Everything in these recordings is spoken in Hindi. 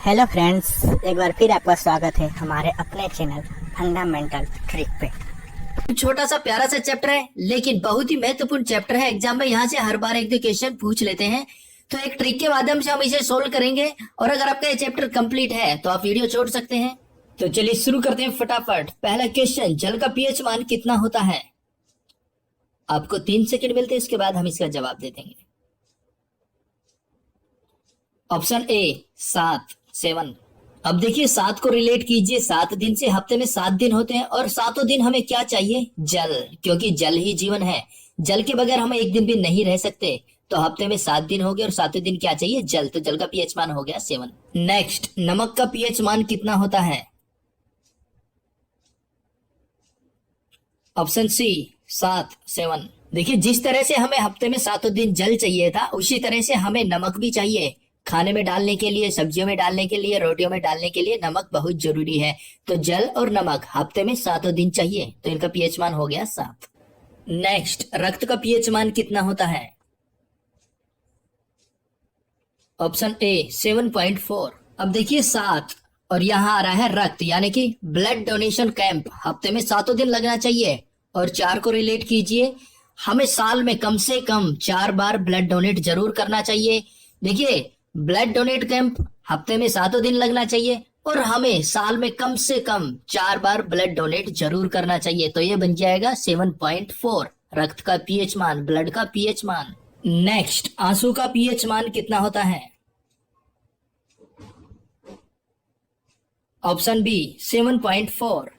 हेलो फ्रेंड्स, एक बार फिर आपका स्वागत है हमारे अपने चैनल फंडामेंटल ट्रिक पे। छोटा सा प्यारा सा चैप्टर है लेकिन बहुत ही महत्वपूर्ण चैप्टर है। एग्जाम में यहाँ से हर बार एक दो क्वेश्चन पूछ लेते हैं, तो एक ट्रिक के माध्यम से हम इसे सोल्व करेंगे। और अगर आपका ये चैप्टर कंप्लीट है तो आप वीडियो छोड़ सकते हैं। तो चलिए शुरू करते हैं फटाफट। पहला क्वेश्चन, जल का पीएच मान कितना होता है? आपको 3 सेकंड मिलते हैं, इसके बाद हम इसका जवाब दे देंगे। Option A 7। अब देखिए 7 को रिलेट कीजिए 7 दिन से। हफ्ते में 7 दिन होते हैं और 7 दिन हमें क्या चाहिए? जल, क्योंकि जल ही जीवन है। जल के बगैर हम एक दिन भी नहीं रह सकते। तो हफ्ते में 7 दिन हो गए और 7 दिन क्या चाहिए? जल। तो जल का पीएच मान हो गया 7। नेक्स्ट, नमक का पीएच मान कितना होता है? Option C 7। देखिए जिस तरह से हमें हफ्ते में 7 दिन जल चाहिए था, उसी तरह से हमें नमक भी चाहिए। खाने में डालने के लिए, सब्जियों में डालने के लिए, रोटियों में डालने के लिए नमक बहुत जरूरी है। तो जल और नमक हफ्ते में 7 दिन चाहिए, तो इनका पीएच मान हो गया 7। नेक्स्ट, रक्त का पीएच मान कितना होता है? Option A 7.4। अब देखिए 7 और यहाँ आ रहा है रक्त, यानी कि ब्लड डोनेशन कैंप। हफ्ते में 7 दिन लगना चाहिए। और 4 को रिलेट कीजिए, हमें साल में कम से कम 4 बार ब्लड डोनेट जरूर करना चाहिए। देखिए ब्लड डोनेट कैंप हफ्ते में 7 दिन लगना चाहिए और हमें साल में कम से कम 4 बार ब्लड डोनेट जरूर करना चाहिए। तो ये बन जाएगा 7.4 रक्त का पीएच मान, ब्लड का पीएच मान। नेक्स्ट, आंसू का पीएच मान कितना होता है? Option B 7.4।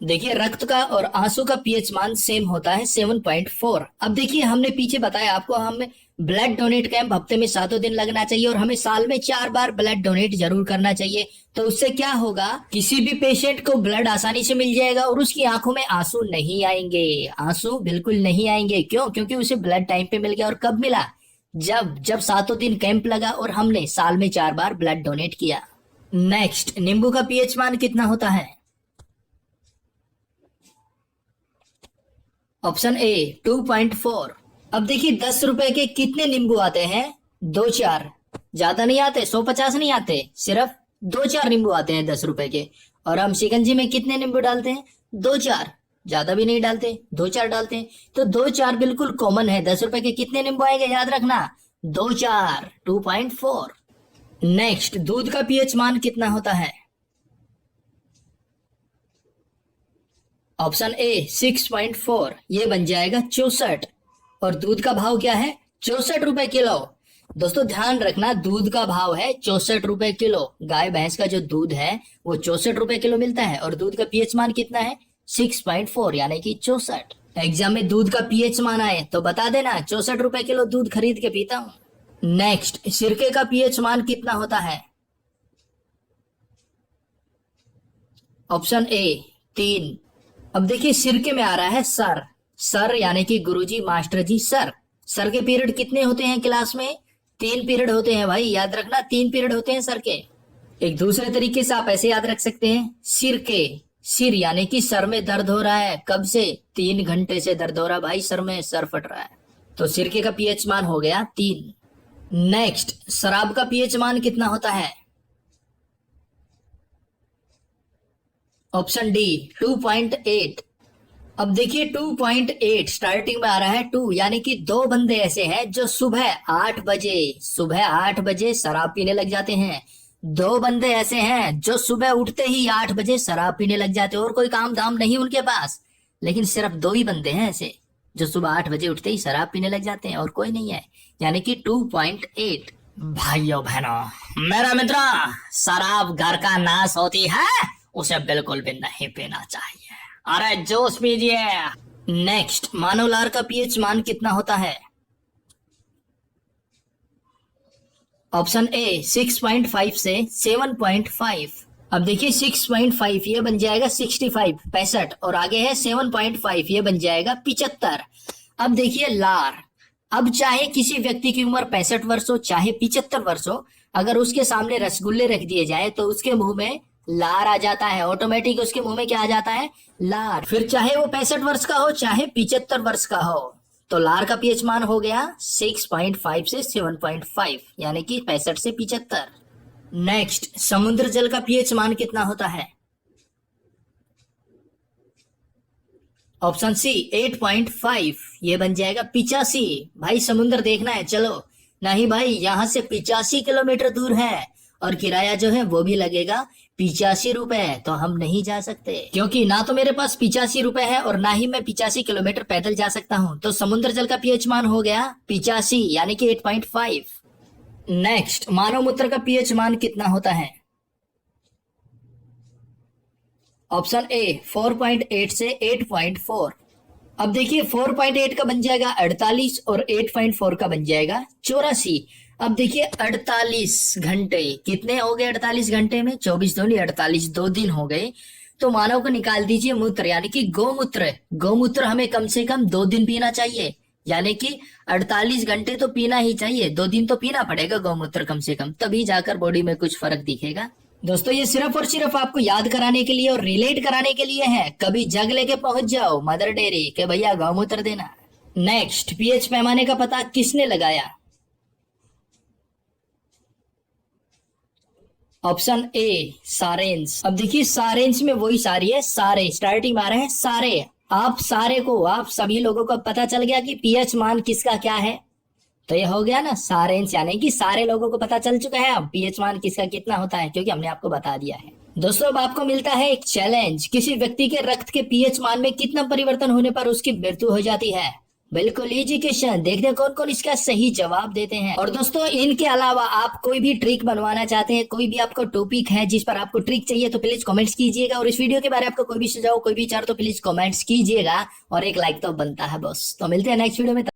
देखिए रक्त का और आंसू का पीएच मान सेम होता है 7.4। अब देखिए हमने पीछे बताया आपको, हमें ब्लड डोनेट कैंप हफ्ते में 7 दिन लगना चाहिए और हमें साल में 4 बार ब्लड डोनेट जरूर करना चाहिए। तो उससे क्या होगा, किसी भी पेशेंट को ब्लड आसानी से मिल जाएगा और उसकी आंखों में आंसू नहीं आएंगे। आंसू बिल्कुल नहीं आएंगे। क्यों? क्योंकि उसे ब्लड टाइम पे मिल गया। और कब मिला? जब 7 दिन कैंप लगा और हमने साल में 4 बार ब्लड डोनेट किया। नेक्स्ट, नींबू का पीएच मान कितना होता है? Option A 2.4। अब देखिए 10 रुपए के कितने नींबू आते हैं? 2-4। ज्यादा नहीं आते, 150 नहीं आते, सिर्फ 2-4 नींबू आते हैं 10 रुपए के। और हम शिकंजी में कितने नींबू डालते हैं? 2-4। ज्यादा भी नहीं डालते, 2-4 डालते हैं। तो 2-4 बिल्कुल कॉमन है। 10 रुपए के कितने नींबू आएंगे? याद रखना, 2-4, 2.4। नेक्स्ट, दूध का पीएच मान कितना होता है? ऑप्शन ए 6.4, ये बन जाएगा 64। और दूध का भाव क्या है? 64 रुपए किलो। दोस्तों ध्यान रखना, दूध का भाव है 64 रुपए किलो। गाय भैंस का जो दूध है वो 64 रुपए किलो मिलता है। और दूध का पीएच मान कितना है? 6.4, यानी कि 64। एग्जाम में दूध का पीएच मान आए तो बता देना, 64 रुपए किलो दूध खरीद के पीता हूँ। नेक्स्ट, सिरके का पीएच मान कितना होता है? Option A 3। अब देखिए सिरके में आ रहा है सर यानी कि गुरुजी, मास्टर जी, सर के पीरियड कितने होते हैं क्लास में? 3 पीरियड होते हैं भाई, याद रखना, 3 पीरियड होते हैं सर के। एक दूसरे तरीके से आप ऐसे याद रख सकते हैं, सिर यानी कि सर में दर्द हो रहा है। कब से? 3 घंटे से दर्द हो रहा है भाई, सर में सर फट रहा है। तो सिरके का पीएच मान हो गया 3। नेक्स्ट, शराब का पीएच मान कितना होता है? Option D 2.8। अब देखिए 2.8 स्टार्टिंग में आ रहा है 2, यानी कि 2 बंदे ऐसे हैं जो सुबह 8 बजे शराब पीने लग जाते हैं। 2 बंदे ऐसे हैं जो सुबह उठते ही 8 बजे शराब पीने लग जाते हैं और कोई काम धाम नहीं उनके पास। लेकिन सिर्फ 2 ही बंदे हैं ऐसे जो सुबह 8 बजे उठते ही शराब पीने लग जाते हैं और कोई नहीं है, यानी कि 2.8। भाइयों बहनों, मेरा मित्र, शराब घर का नाश होती है, उसे बिल्कुल भी नहीं पीना चाहिए। अरे जोश पीजिए। नेक्स्ट, मानव लार का पीएच मान कितना होता है? ऑप्शन ए 6.5 से 7.5। अब देखिए 6.5 ये बन जाएगा 65, 65। और आगे है 7.5, ये बन जाएगा 75। अब देखिए लार, अब चाहे किसी व्यक्ति की उम्र 65 वर्ष हो चाहे 75 वर्ष हो, अगर उसके सामने रसगुल्ले रख दिए जाए तो उसके मुंह में लार आ जाता है। ऑटोमेटिक उसके मुंह में क्या आ जाता है? लार। फिर चाहे वो 65 वर्ष का हो चाहे 75 वर्ष का हो। तो लार का पीएच मान हो गया 6.5 से 7.5, यानी कि 65 से 75। नेक्स्ट, समुद्र जल का पीएच मान कितना होता है? ऑप्शन सी 8.5, ये बन जाएगा 85। भाई समुद्र देखना है, चलो। नहीं भाई, यहाँ से 85 किलोमीटर दूर है और किराया जो है वो भी लगेगा 85 रुपए, तो हम नहीं जा सकते, क्योंकि ना तो मेरे पास 85 रुपए है और ना ही मैं 85 किलोमीटर पैदल जा सकता हूँ। तो समुद्र जल का पीएच मान हो गया 85, यानी कि 8.5। नेक्स्ट, मानव मूत्र का पीएच मान कितना होता है? ऑप्शन ए 4.8 से 8.4। अब देखिए 4.8 का बन जाएगा 48 और 8.4 का बन जाएगा 84। अब देखिए 48 घंटे कितने हो गए? 48 घंटे में 24 दूनी 48, 2 दिन हो गए। तो मानव को निकाल दीजिए मूत्र, यानी कि गोमूत्र। गोमूत्र हमें कम से कम 2 दिन पीना चाहिए, यानी कि 48 घंटे तो पीना ही चाहिए, 2 दिन तो पीना पड़ेगा गोमूत्र कम से कम, तभी जाकर बॉडी में कुछ फर्क दिखेगा। दोस्तों ये सिर्फ और सिर्फ आपको याद कराने के लिए और रिलेट कराने के लिए है। कभी जग लेके पहुंच जाओ मदर डेयरी के भैया गौमूत्र देना। नेक्स्ट, पीएच पैमाने का पता किसने लगाया? ऑप्शन ए सारेंस। अब देखिए सारेंस में वही सारी है, सारे स्टार्टिंग में आ रहे हैं सारे। आप सारे को, आप सभी लोगों को पता चल गया कि पीएच मान किसका क्या है, तो ये हो गया ना सारेंस, यानी कि सारे लोगों को पता चल चुका है अब पीएच मान किसका कितना होता है, क्योंकि हमने आपको बता दिया है। दोस्तों अब आपको मिलता है एक चैलेंज, किसी व्यक्ति के रक्त के पीएच मान में कितना परिवर्तन होने पर उसकी मृत्यु हो जाती है। बिल्कुल इजी क्वेश्चन, देखते हैं कौन कौन इसका सही जवाब देते हैं। और दोस्तों इनके अलावा आप कोई भी ट्रिक बनवाना चाहते हैं, कोई भी आपको टॉपिक है जिस पर आपको ट्रिक चाहिए, तो प्लीज कमेंट्स कीजिएगा। और इस वीडियो के बारे में आपको कोई भी सुझाव, कोई भी विचार, तो प्लीज कमेंट्स कीजिएगा और एक लाइक तो बनता है बस। तो मिलते हैं नेक्स्ट वीडियो में।